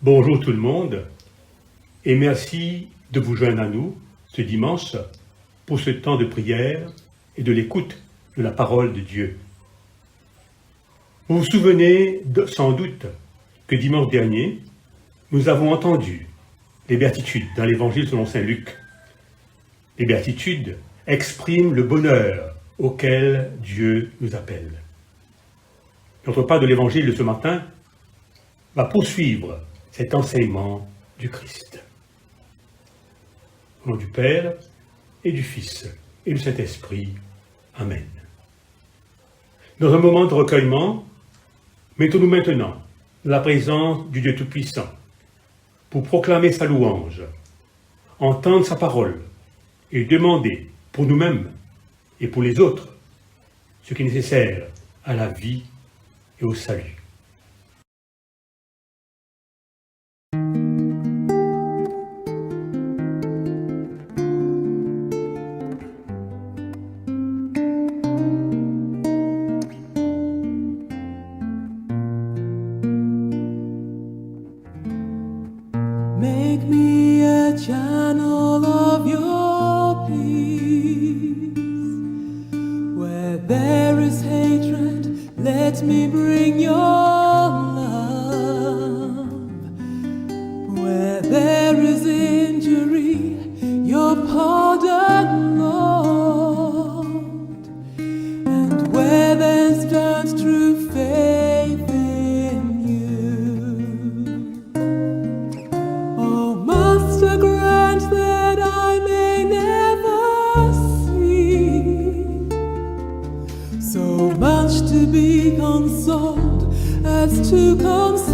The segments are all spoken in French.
Bonjour tout le monde et merci de vous joindre à nous ce dimanche pour ce temps de prière et de l'écoute de la parole de Dieu. Vous vous souvenez sans doute que dimanche dernier, nous avons entendu les béatitudes dans l'évangile selon saint Luc. Les béatitudes expriment le bonheur auquel Dieu nous appelle. Notre part de l'évangile de ce matin va poursuivre cet enseignement du Christ. Au nom du Père et du Fils et du Saint-Esprit. Amen. Dans un moment de recueillement, mettons-nous maintenant dans la présence du Dieu Tout-Puissant pour proclamer sa louange, entendre sa parole et demander pour nous-mêmes et pour les autres ce qui est nécessaire à la vie et au salut. Make me a channel of your peace. Where there is hatred, let me bring your love. Where there is injury, your pardon, Lord. And where there stands true faith in you, oh Master, grant that I may never see so much to be consoled as to console,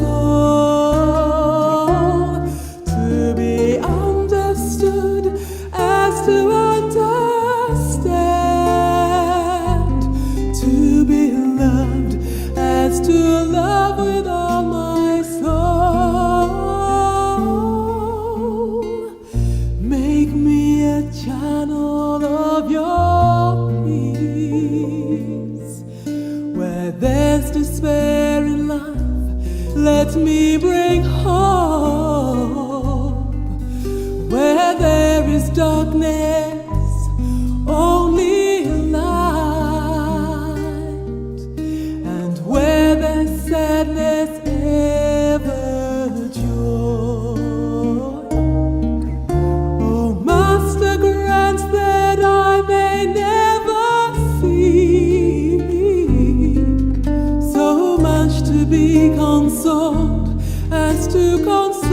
to be understood as to understand, to be loved as to love with all my soul. Make me a channel of your peace. Where there's despair in life, let me bring hope. Where there is darkness, only light. And where there's sadness, ever joy. Oh Master, grant that I may never seek so much to be consoled as to console,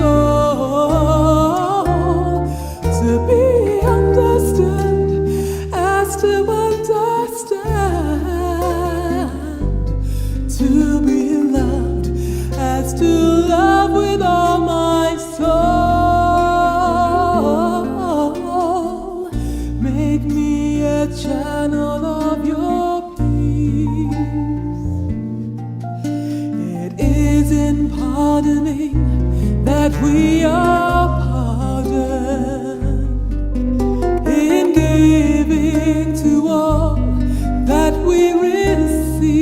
to be understood as to understand, to be loved as to love with all my soul. Make me a channel of your peace. It is in pardoning that we are pardoned, in giving to all that we receive,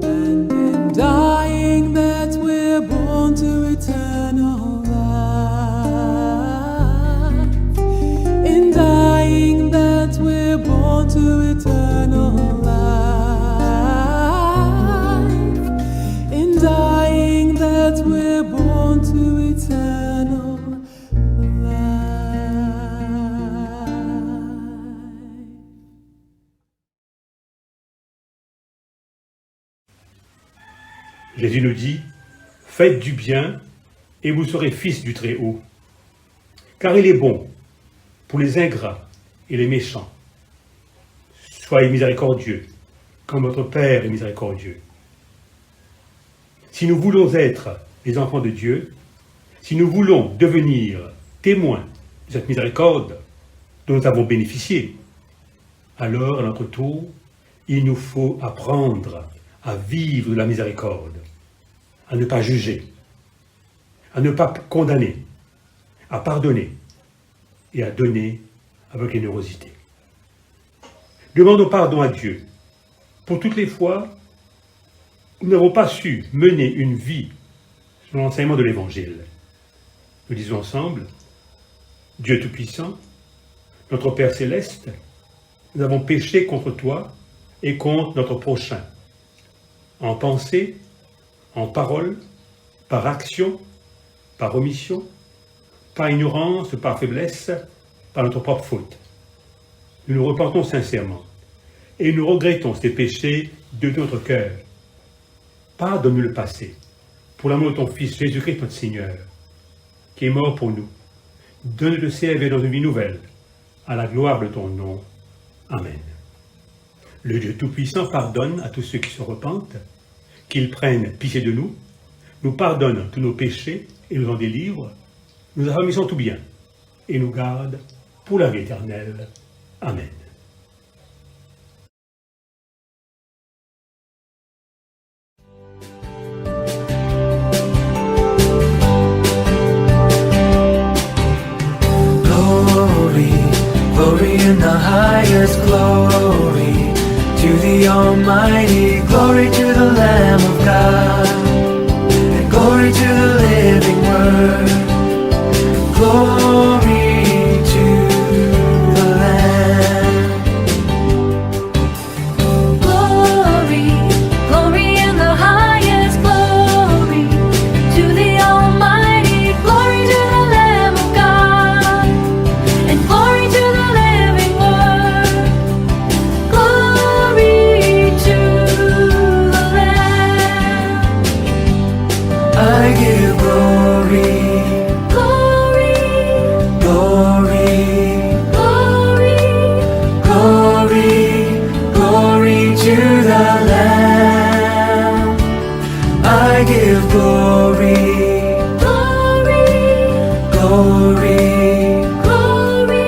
and in dying that we're born to eternal life, in dying that we're born to eternal life, in dying that we're born to eternal life. Jésus nous dit « Faites du bien et vous serez fils du Très-Haut. Car il est bon pour les ingrats et les méchants. Soyez miséricordieux, comme votre Père est miséricordieux. » Si nous voulons être les enfants de Dieu, si nous voulons devenir témoins de cette miséricorde dont nous avons bénéficié, alors à notre tour, il nous faut apprendre à vivre de la miséricorde, à ne pas juger, à ne pas condamner, à pardonner et à donner avec générosité. Demandons pardon à Dieu pour toutes les fois où nous n'avons pas su mener une vie dans l'enseignement de l'Évangile. Nous disons ensemble, Dieu Tout-Puissant, notre Père Céleste, nous avons péché contre toi et contre notre prochain, en pensée, en parole, par action, par omission, par ignorance, par faiblesse, par notre propre faute. Nous nous repentons sincèrement et nous regrettons ces péchés de notre cœur. Pardonne-nous le passé, pour l'amour de ton Fils Jésus-Christ notre Seigneur, qui est mort pour nous. Donne de servir dans une vie nouvelle, à la gloire de ton nom. Amen. Le Dieu Tout-Puissant pardonne à tous ceux qui se repentent, qu'il prenne pitié de nous, nous pardonne tous nos péchés et nous en délivre, nous affermissons tout bien et nous garde pour la vie éternelle. Amen. Glory in the highest, glory to the Almighty, glory to the Lamb of God, and glory to the living Word, glory to the Lamb. Glory, glory in the highest, glory to the Almighty, glory to the Lamb of God, and glory to the living Word, glory to the Lamb. I give glory, Glory, glory, glory, glory, glory to the Lamb. I give glory, glory, glory, glory,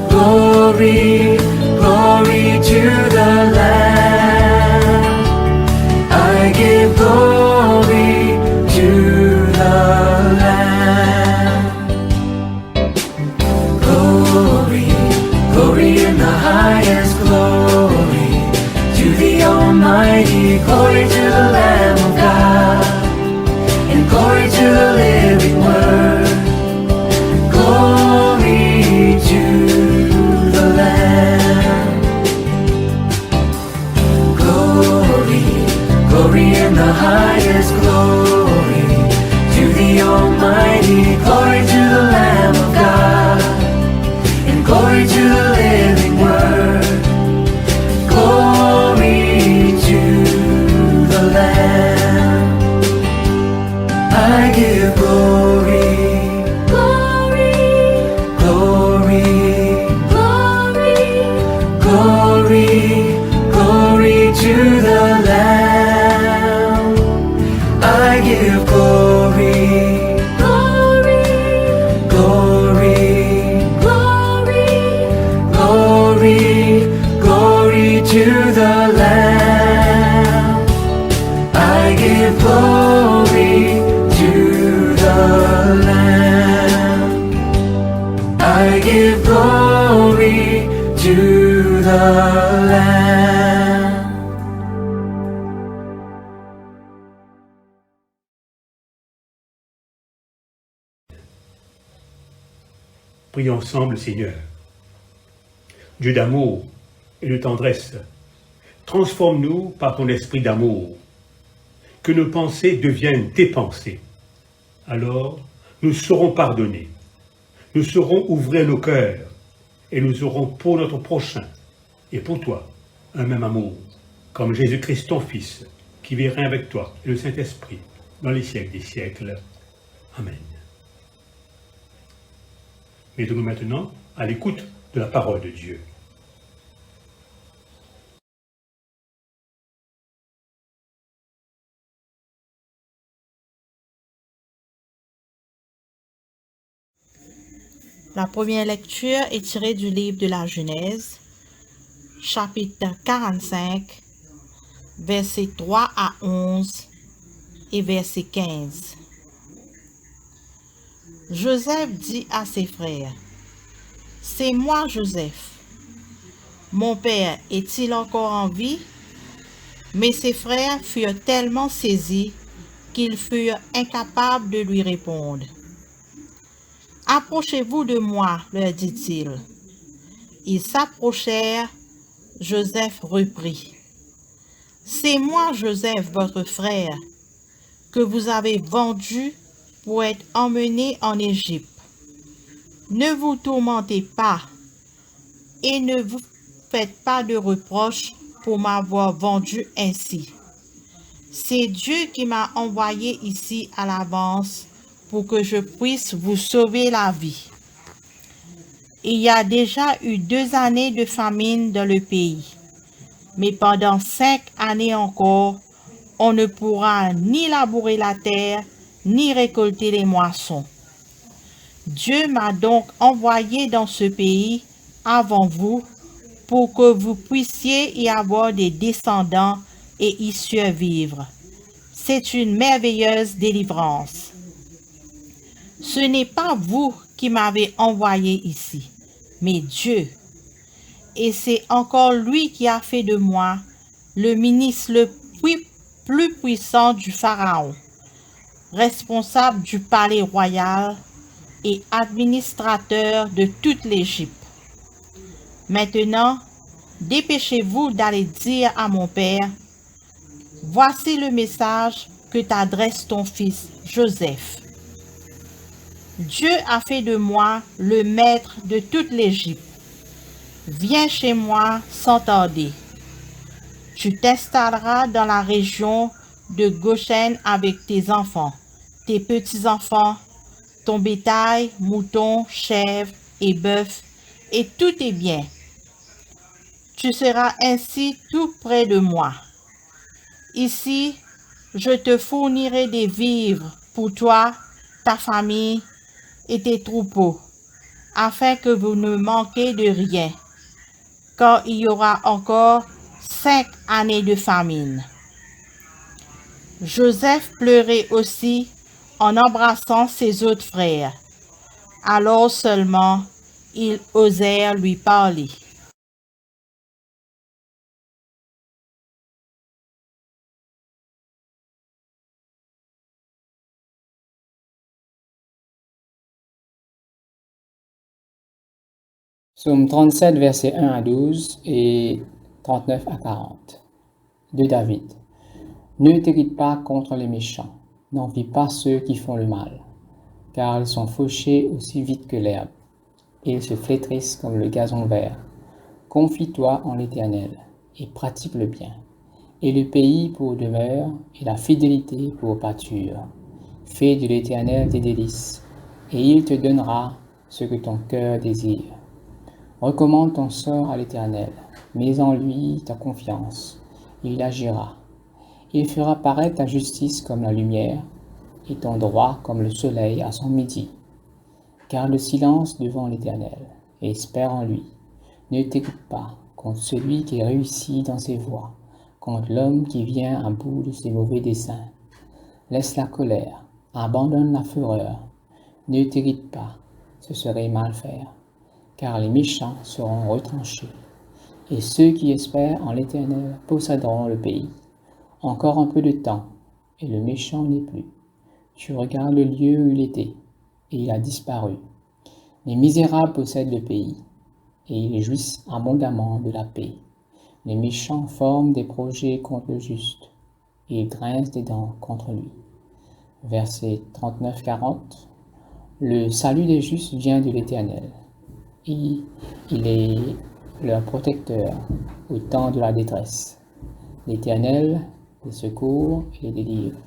glory, glory to the Lamb. I give glory to the Lamb. Glory, glory in the highest, glory to the Almighty, glory to the Lamb of God, and glory to the living Word, glory to the Lamb. Glory, glory in the highest, glory to the Almighty, glory to the Lamb of God, and glory to the living Word, glory to the Lamb. I give glory, glory, glory, glory. glory, glory to the Lamb. I give glory, Glory, glory, glory, glory, glory to the Lamb. I give glory to the Lamb. I give glory to the Lamb. Prions ensemble, Seigneur. Dieu d'amour et de tendresse, transforme-nous par ton esprit d'amour, que nos pensées deviennent tes pensées. Alors, nous saurons pardonner, nous saurons ouvrir nos cœurs, et nous aurons pour notre prochain et pour toi un même amour, comme Jésus-Christ ton Fils, qui vit et règne avec toi et le Saint-Esprit dans les siècles des siècles. Amen. Mettons-nous maintenant à l'écoute de la parole de Dieu. La première lecture est tirée du livre de la Genèse, chapitre 45, versets 3 à 11 et verset 15. Joseph dit à ses frères, « C'est moi, Joseph. Mon père est-il encore en vie ?» Mais ses frères furent tellement saisis qu'ils furent incapables de lui répondre. « Approchez-vous de moi, leur dit-il. » Ils s'approchèrent. Joseph reprit. « C'est moi, Joseph, votre frère, que vous avez vendu pour être emmené en Égypte. Ne vous tourmentez pas et ne vous faites pas de reproches pour m'avoir vendu ainsi. C'est Dieu qui m'a envoyé ici à l'avance pour que je puisse vous sauver la vie. Il y a déjà eu 2 années de famine dans le pays, mais pendant 5 années encore, on ne pourra ni labourer la terre, ni récolter les moissons. Dieu m'a donc envoyé dans ce pays avant vous pour que vous puissiez y avoir des descendants et y survivre. C'est une merveilleuse délivrance. Ce n'est pas vous qui m'avez envoyé ici, mais Dieu. Et c'est encore lui qui a fait de moi le ministre le plus puissant du Pharaon, responsable du palais royal et administrateur de toute l'Égypte. Maintenant, dépêchez-vous d'aller dire à mon père, « Voici le message que t'adresse ton fils Joseph. Dieu a fait de moi le maître de toute l'Égypte. Viens chez moi sans tarder. Tu t'installeras dans la région de Goshen avec tes enfants, tes petits-enfants, ton bétail, moutons, chèvres et bœufs, et tout tes biens. Tu seras ainsi tout près de moi. Ici, je te fournirai des vivres pour toi, ta famille et tes troupeaux, afin que vous ne manquiez de rien, car il y aura encore 5 années de famine. » Joseph pleurait aussi en embrassant ses autres frères. Alors seulement, ils osèrent lui parler. Psaume 37, versets 1 à 12 et 39 à 40 de David. Ne t'irrite pas contre les méchants, n'envie pas ceux qui font le mal, car ils sont fauchés aussi vite que l'herbe, et ils se flétrissent comme le gazon vert. Confie-toi en l'Éternel, et pratique le bien, et le pays pour demeure, et la fidélité pour pâture. Fais de l'Éternel tes délices, et il te donnera ce que ton cœur désire. Recommande ton sort à l'Éternel, mets en lui ta confiance, et il agira. Il fera paraître ta justice comme la lumière, et ton droit comme le soleil à son midi. Garde le silence devant l'Éternel, et espère en lui. Ne t'écoute pas contre celui qui réussit dans ses voies, contre l'homme qui vient à bout de ses mauvais desseins. Laisse la colère, abandonne la fureur. Ne t'irrite pas, ce serait mal faire, car les méchants seront retranchés, et ceux qui espèrent en l'Éternel posséderont le pays. Encore un peu de temps, et le méchant n'est plus. Tu regardes le lieu où il était, et il a disparu. Les misérables possèdent le pays, et ils jouissent abondamment de la paix. Les méchants forment des projets contre le juste, et ils grincent des dents contre lui. Versets 39-40. Le salut des justes vient de l'Éternel. Il est leur protecteur au temps de la détresse. L'Éternel les secourt et les délivre.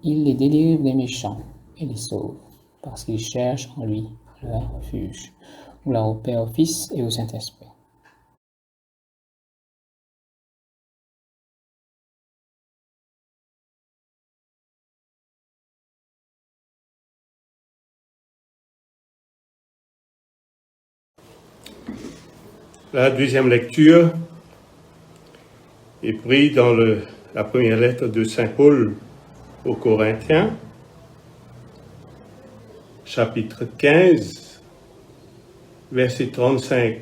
Il les délivre des méchants et les sauve, parce qu'ils cherchent en lui leur refuge. Gloire au Père, au Fils et au Saint-Esprit. La deuxième lecture est prise dans la première lettre de Saint Paul aux Corinthiens, chapitre 15, versets 35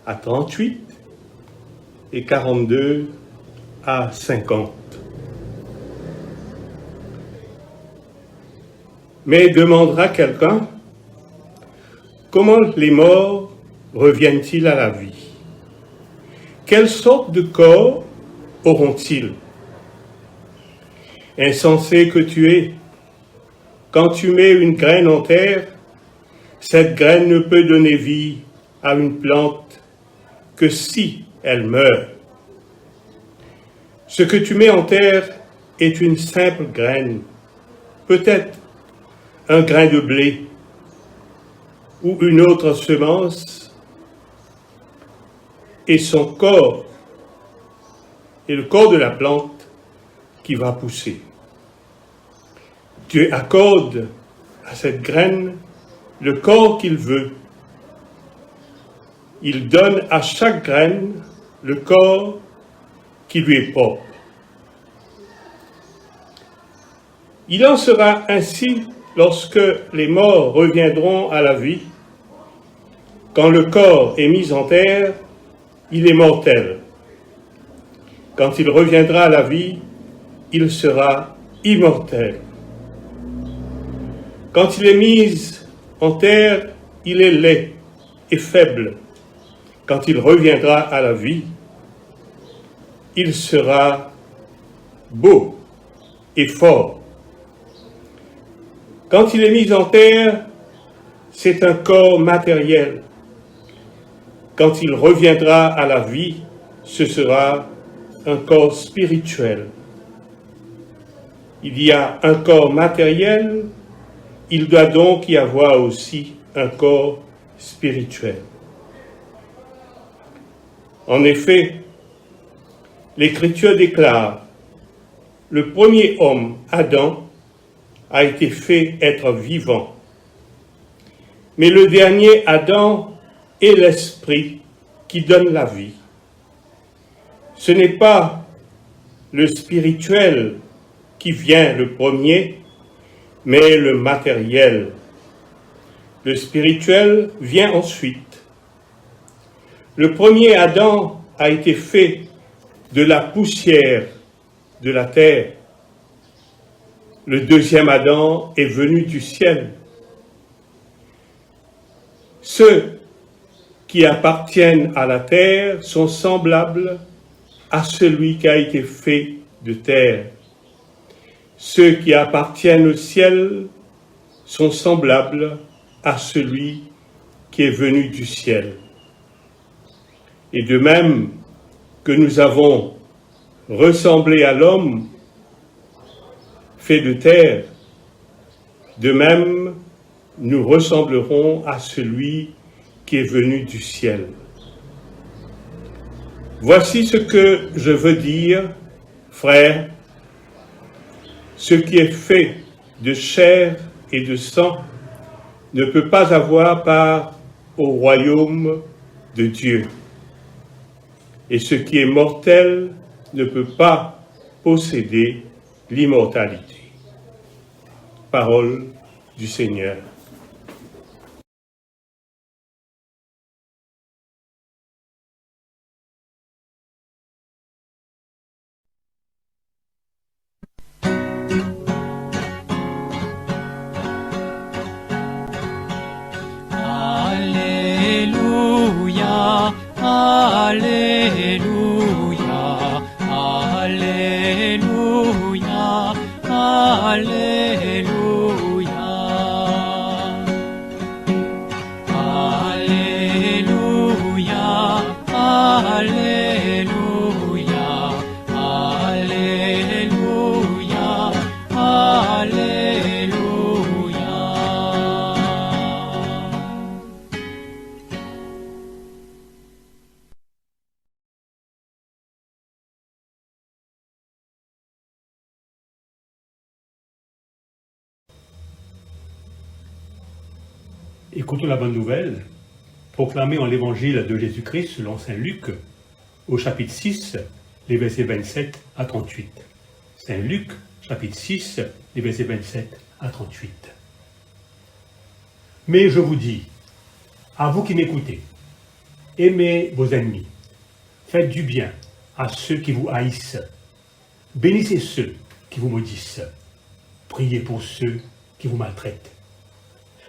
à 38 et 42 à 50. Mais demandera quelqu'un, comment les morts reviennent-ils à la vie? Quelle sorte de corps auront-ils? Insensé que tu es, quand tu mets une graine en terre, cette graine ne peut donner vie à une plante que si elle meurt. Ce que tu mets en terre est une simple graine, peut-être un grain de blé ou une autre semence, et son corps est le corps de la plante qui va pousser. Dieu accorde à cette graine le corps qu'il veut. Il donne à chaque graine le corps qui lui est propre. Il en sera ainsi lorsque les morts reviendront à la vie. Quand le corps est mis en terre, il est mortel. Quand il reviendra à la vie, il sera immortel. Quand il est mis en terre, il est laid et faible. Quand il reviendra à la vie, il sera beau et fort. Quand il est mis en terre, c'est un corps matériel. Quand il reviendra à la vie, ce sera un corps spirituel. Il y a un corps matériel, il doit donc y avoir aussi un corps spirituel. En effet, l'Écriture déclare, le premier homme, Adam, a été fait être vivant. Mais le dernier Adam est l'esprit qui donne la vie. Ce n'est pas le spirituel qui vient le premier, mais le matériel. Le spirituel vient ensuite. Le premier Adam a été fait de la poussière de la terre. Le deuxième Adam est venu du ciel. Ceux qui appartiennent à la terre sont semblables à celui qui a été fait de terre. Ceux qui appartiennent au ciel sont semblables à celui qui est venu du ciel. Et de même que nous avons ressemblé à l'homme fait de terre, de même nous ressemblerons à celui qui est venu du ciel. Voici ce que je veux dire, frères, ce qui est fait de chair et de sang ne peut pas avoir part au royaume de Dieu. Et ce qui est mortel ne peut pas posséder l'immortalité. Parole du Seigneur. Alléluia, Alléluia, Alléluia, Alléluia. Alléluia, Alléluia, Alléluia, Alléluia. Écoutons la bonne nouvelle, proclamée en l'évangile de Jésus-Christ selon saint Luc, au chapitre 6, les versets 27 à 38. Saint Luc, chapitre 6, les versets 27 à 38. Mais je vous dis, à vous qui m'écoutez, aimez vos ennemis, faites du bien à ceux qui vous haïssent, bénissez ceux qui vous maudissent, priez pour ceux qui qui vous maltraite.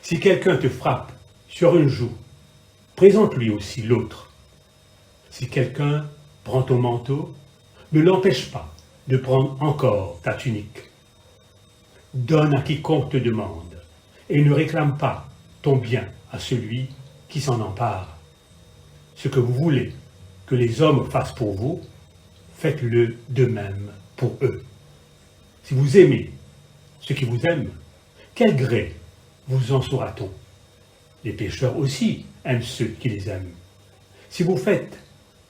Si quelqu'un te frappe sur une joue, présente-lui aussi l'autre. Si quelqu'un prend ton manteau, ne l'empêche pas de prendre encore ta tunique. Donne à quiconque te demande, et ne réclame pas ton bien à celui qui s'en empare. Ce que vous voulez que les hommes fassent pour vous, faites-le de même pour eux. Si vous aimez ceux qui vous aiment, quel gré vous en saura-t-on? Les pécheurs aussi aiment ceux qui les aiment. Si vous faites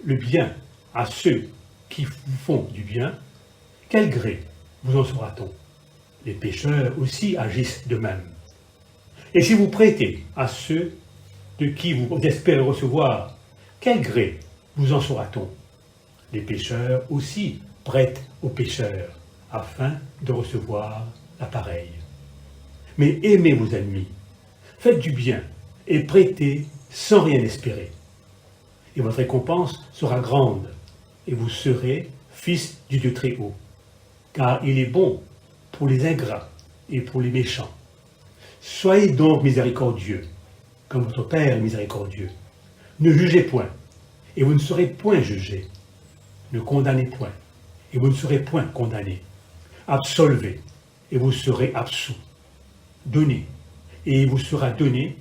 le bien à ceux qui vous font du bien, quel gré vous en saura-t-on? Les pécheurs aussi agissent de même. Et si vous prêtez à ceux de qui vous espérez recevoir, quel gré vous en saura-t-on? Les pécheurs aussi prêtent aux pécheurs, afin de recevoir la pareille. Mais aimez vos ennemis, faites du bien et prêtez sans rien espérer. Et votre récompense sera grande, et vous serez fils du Dieu très haut. Car il est bon pour les ingrats et pour les méchants. Soyez donc miséricordieux, comme votre Père est miséricordieux. Ne jugez point, et vous ne serez point jugés. Ne condamnez point, et vous ne serez point condamnés. Absolvez, et vous serez absous. Donnez, et il vous sera donné.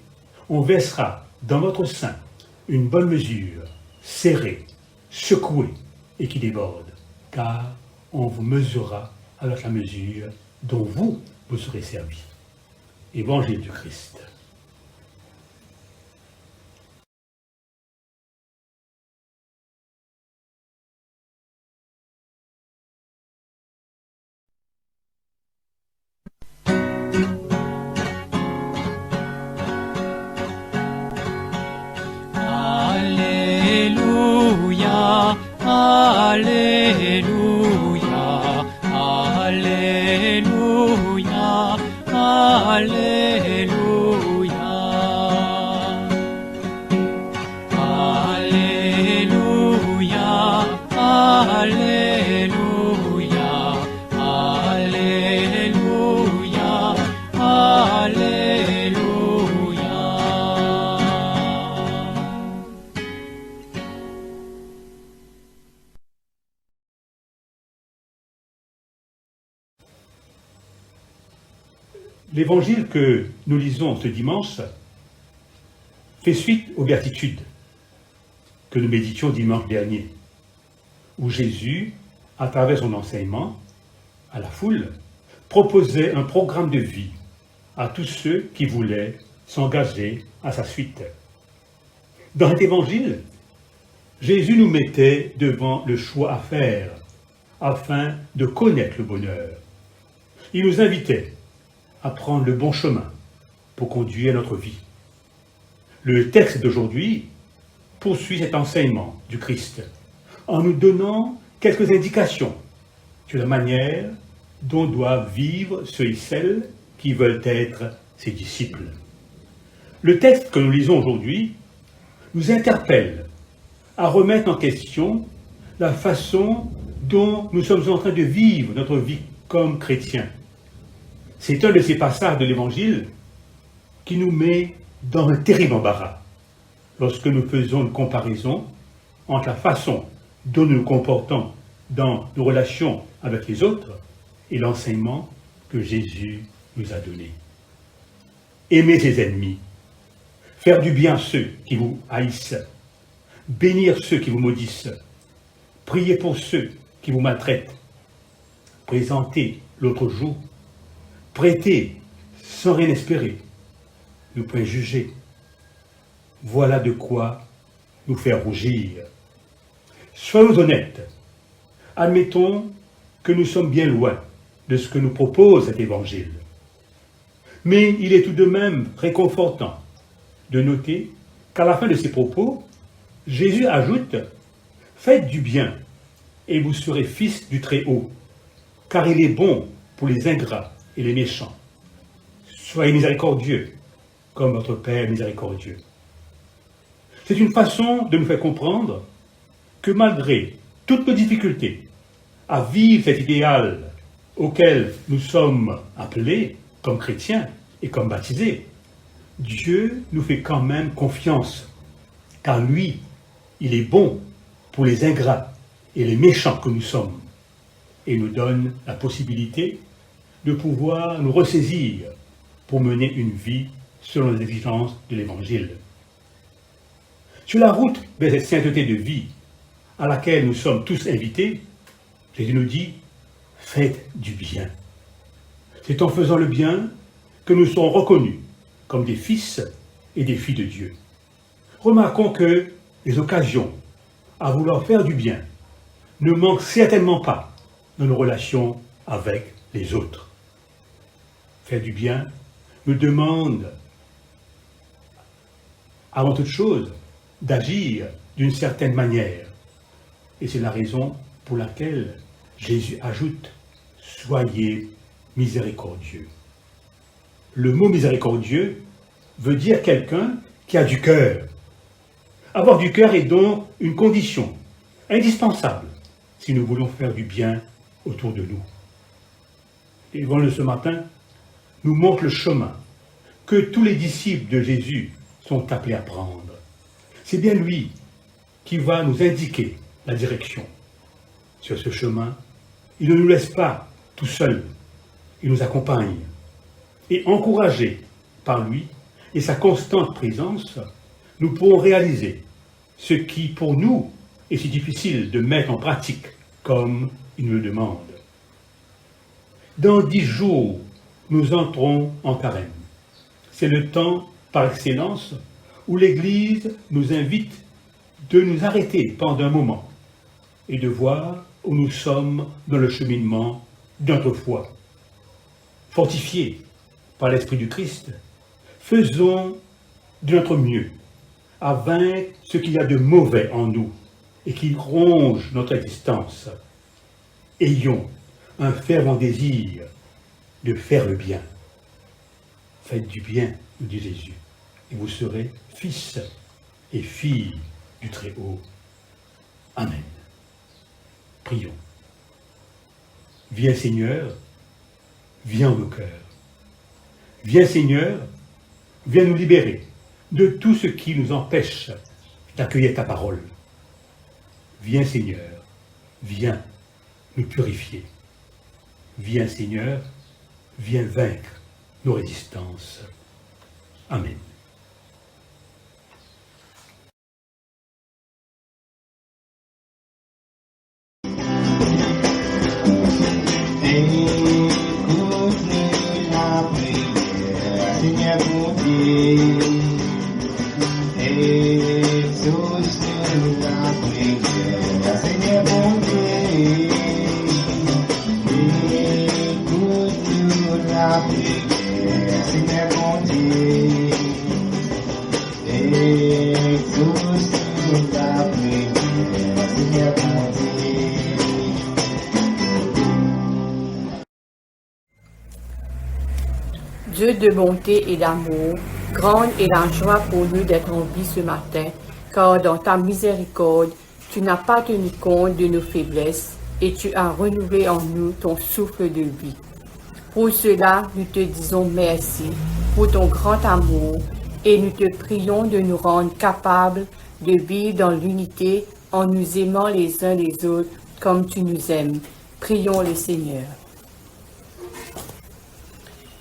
On versera dans votre sein une bonne mesure, serrée, secouée, et qui déborde, car on vous mesurera avec la mesure dont vous serez servis. Évangile du Christ. Alléluia, Alléluia, Alléluia, Alléluia. Alléluia, Alléluia, Alléluia, Alléluia. L'évangile que nous lisons ce dimanche fait suite aux béatitudes que nous méditions dimanche dernier, où Jésus, à travers son enseignement à la foule, proposait un programme de vie à tous ceux qui voulaient s'engager à sa suite. Dans cet évangile, Jésus nous mettait devant le choix à faire afin de connaître le bonheur. Il nous invitait à prendre le bon chemin pour conduire notre vie. Le texte d'aujourd'hui poursuit cet enseignement du Christ en nous donnant quelques indications sur la manière dont doivent vivre ceux et celles qui veulent être ses disciples. Le texte que nous lisons aujourd'hui nous interpelle à remettre en question la façon dont nous sommes en train de vivre notre vie comme chrétiens. C'est un de ces passages de l'Évangile qui nous met dans un terrible embarras lorsque nous faisons une comparaison entre la façon dont nous nous comportons dans nos relations avec les autres et l'enseignement que Jésus nous a donné. Aimer ses ennemis, faire du bien à ceux qui vous haïssent, bénir ceux qui vous maudissent, prier pour ceux qui vous maltraitent, présenter l'autre jour, prêter sans rien espérer, ne point juger. Voilà de quoi nous faire rougir. Soyons honnêtes. Admettons que nous sommes bien loin de ce que nous propose cet évangile. Mais il est tout de même réconfortant de noter qu'à la fin de ses propos, Jésus ajoute « Faites du bien, et vous serez fils du Très-Haut, car il est bon pour les ingrats et les méchants. Soyez miséricordieux, comme votre Père est miséricordieux. » C'est une façon de nous faire comprendre que malgré toutes nos difficultés à vivre cet idéal auquel nous sommes appelés, comme chrétiens et comme baptisés, Dieu nous fait quand même confiance, car lui, il est bon pour les ingrats et les méchants que nous sommes, et nous donne la possibilité de pouvoir nous ressaisir pour mener une vie selon les exigences de l'Évangile. Sur la route vers cette sainteté de vie à laquelle nous sommes tous invités, Jésus nous dit « Faites du bien ». C'est en faisant le bien que nous serons reconnus comme des fils et des filles de Dieu. Remarquons que les occasions à vouloir faire du bien ne manquent certainement pas dans nos relations avec les autres. Faire du bien nous demande, avant toute chose, d'agir d'une certaine manière. Et c'est la raison pour laquelle Jésus ajoute « Soyez miséricordieux ». Le mot miséricordieux veut dire quelqu'un qui a du cœur. Avoir du cœur est donc une condition indispensable si nous voulons faire du bien autour de nous. L'évangile de ce matin nous montre le chemin que tous les disciples de Jésus sont appelés à prendre. C'est bien lui qui va nous indiquer la direction. Sur ce chemin, il ne nous laisse pas tout seuls, il nous accompagne. Et encouragés par lui et sa constante présence, nous pourrons réaliser ce qui, pour nous, est si difficile de mettre en pratique comme il nous le demande. Dans 10 jours, nous entrons en carême. C'est le temps, par excellence, où l'Église nous invite de nous arrêter pendant un moment et de voir où nous sommes dans le cheminement de notre foi. Fortifiés par l'Esprit du Christ, faisons de notre mieux à vaincre ce qu'il y a de mauvais en nous et qui ronge notre existence. Ayons un fervent désir de faire le bien. Faites du bien, nous dit Jésus, et vous serez fils et filles du Très-Haut. Amen. Prions. Viens Seigneur, viens en nos cœurs. Viens Seigneur, viens nous libérer de tout ce qui nous empêche d'accueillir ta parole. Viens Seigneur, viens nous purifier. Viens Seigneur, viens vaincre nos résistances. Amen. Dieu de bonté et d'amour, grande est la joie pour nous d'être en vie ce matin, car dans ta miséricorde, tu n'as pas tenu compte de nos faiblesses et tu as renouvelé en nous ton souffle de vie. Pour cela, nous te disons merci pour ton grand amour et nous te prions de nous rendre capables de vivre dans l'unité en nous aimant les uns les autres comme tu nous aimes. Prions le Seigneur.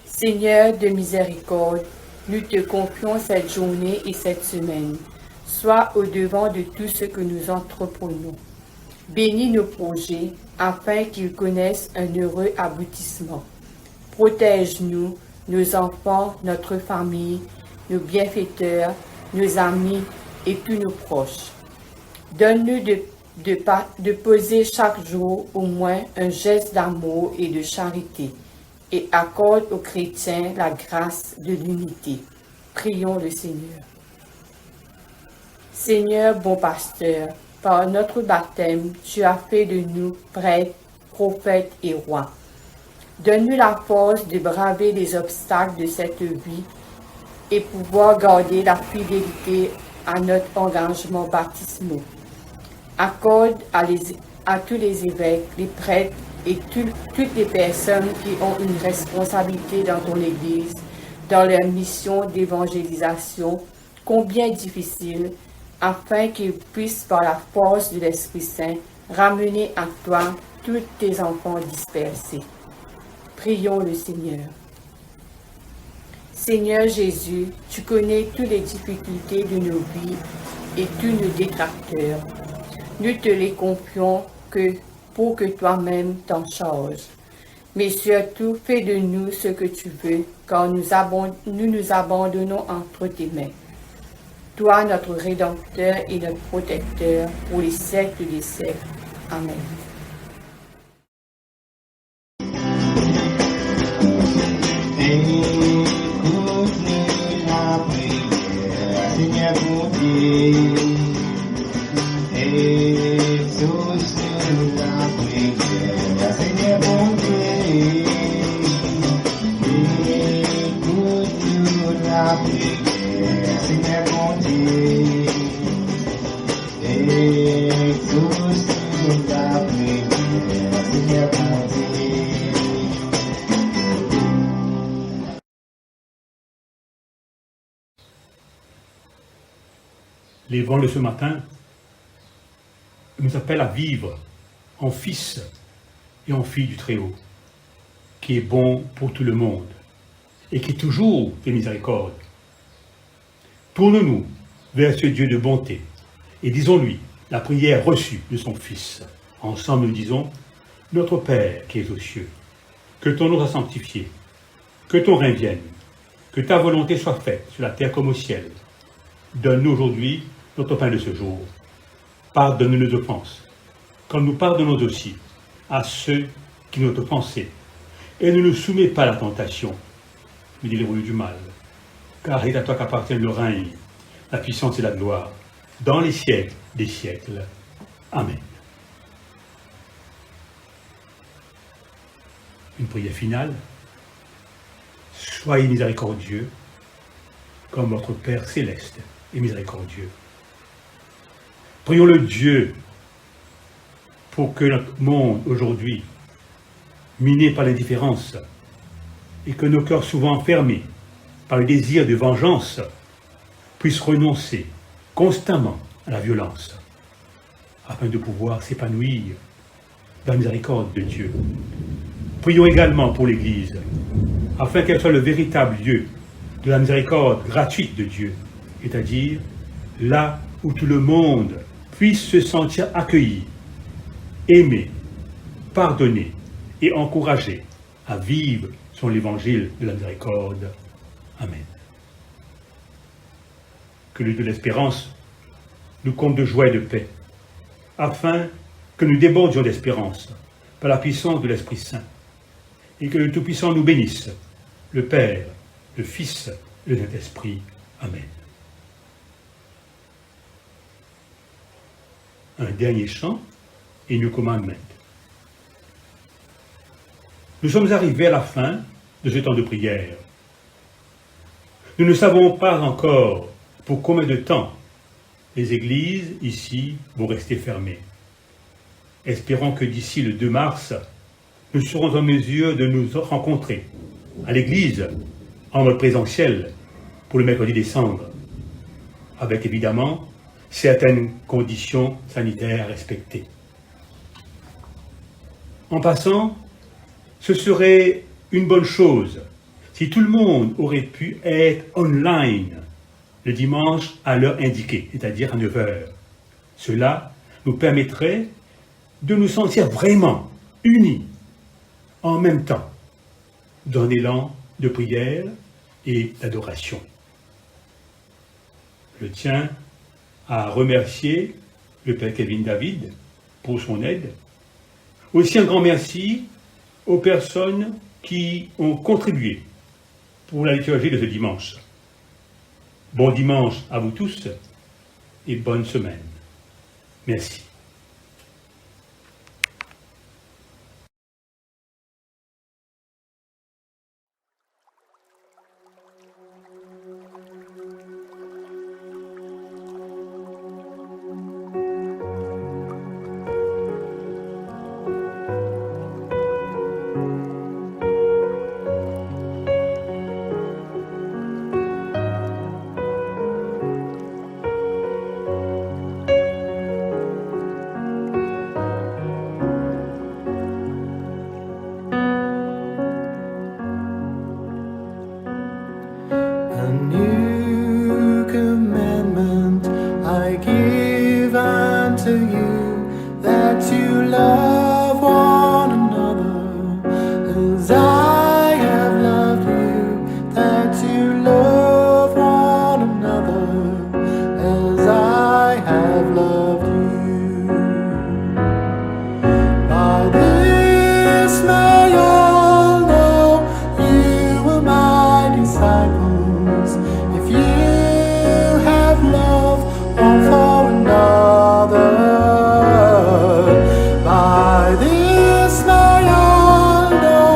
Seigneur de miséricorde, nous te confions cette journée et cette semaine. Sois au-devant de tout ce que nous entreprenons. Bénis nos projets afin qu'ils connaissent un heureux aboutissement. Protège-nous, nos enfants, notre famille, nos bienfaiteurs, nos amis et tous nos proches. Donne-nous de poser chaque jour au moins un geste d'amour et de charité et accorde aux chrétiens la grâce de l'unité. Prions le Seigneur. Seigneur bon pasteur, par notre baptême, tu as fait de nous prêtres, prophètes et rois. Donne-nous la force de braver les obstacles de cette vie et pouvoir garder la fidélité à notre engagement baptismaux. Accorde à tous les évêques, les prêtres et toutes les personnes qui ont une responsabilité dans ton Église, dans leur mission d'évangélisation, combien difficile, afin qu'ils puissent, par la force de l'Esprit Saint, ramener à toi tous tes enfants dispersés. Prions le Seigneur. Seigneur Jésus, tu connais toutes les difficultés de nos vies et tous nos détracteurs. Nous te les confions pour que toi-même t'en charges. Mais surtout, fais de nous ce que tu veux, car nous nous abandonnons entre tes mains. Toi, notre Rédempteur et notre Protecteur, pour les siècles des siècles. Amen. L'évangile de ce matin nous appelle à vivre en fils et en fille du Très-Haut, qui est bon pour tout le monde et qui toujours fait miséricorde. Tournons-nous vers ce Dieu de bonté et disons-lui la prière reçue de son Fils. Ensemble, nous disons, notre Père qui es aux cieux, que ton nom soit sanctifié, que ton règne vienne, que ta volonté soit faite sur la terre comme au ciel. Donne-nous aujourd'hui notre pain de ce jour. Pardonne-nous nos offenses, comme nous pardonnons aussi à ceux qui nous ont offensés. Et ne nous soumets pas à la tentation, mais délivre-nous du mal. Car c'est à toi qu'appartient le règne, la puissance et la gloire, dans les siècles des siècles. Amen. Une prière finale. Soyez miséricordieux, comme votre Père céleste est miséricordieux. Prions le Dieu pour que notre monde aujourd'hui, miné par l'indifférence, et que nos cœurs souvent fermés par le désir de vengeance, puissent renoncer constamment à la violence, afin de pouvoir s'épanouir dans la miséricorde de Dieu. Prions également pour l'Église, afin qu'elle soit le véritable lieu de la miséricorde gratuite de Dieu, c'est-à-dire là où tout le monde puisse se sentir accueilli, aimé, pardonné et encouragé à vivre son l'évangile de la miséricorde. Amen. Que le Dieu de l'espérance nous comble de joie et de paix, afin que nous débordions d'espérance par la puissance de l'Esprit Saint, et que le Tout-Puissant nous bénisse, le Père, le Fils et le Saint-Esprit. Amen. Un dernier chant, et New Commandment. Nous sommes arrivés à la fin de ce temps de prière. Nous ne savons pas encore pour combien de temps les églises ici vont rester fermées. Espérons que d'ici le 2 mars, nous serons en mesure de nous rencontrer à l'église en mode présentiel pour le mercredi des cendres, avec évidemment certaines conditions sanitaires à respecter. En passant, ce serait une bonne chose si tout le monde aurait pu être online le dimanche à l'heure indiquée, c'est-à-dire à 9 h. Cela nous permettrait de nous sentir vraiment unis en même temps dans un élan de prière et d'adoration. Je tiens à remercier le Père Kevin David pour son aide. Aussi un grand merci aux personnes qui ont contribué pour la liturgie de ce dimanche. Bon dimanche à vous tous et bonne semaine. Merci. may all know you are my disciples, if you have love one for another. By this may all know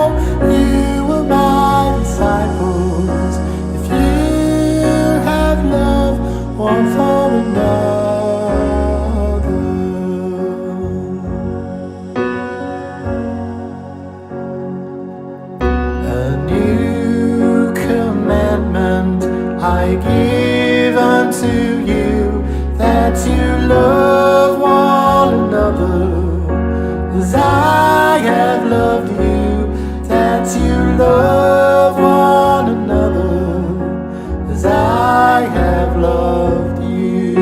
you are my disciples, if you have love one for another. A new commandment I give unto you, that you love one another as I have loved you, that you love one another as I have loved you.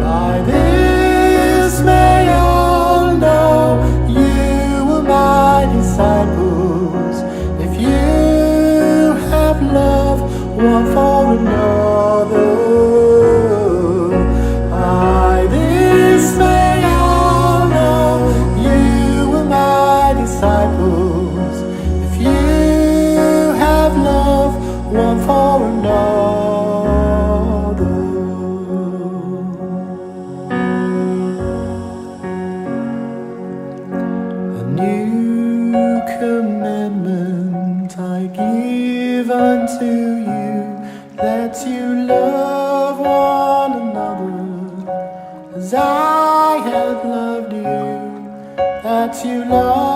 By this may all know you are my disciples, if you have love one for another. By this may all know you are my disciples, if you have love one for another. A new commandment I give unto you, that you love one another as I have loved you, that you love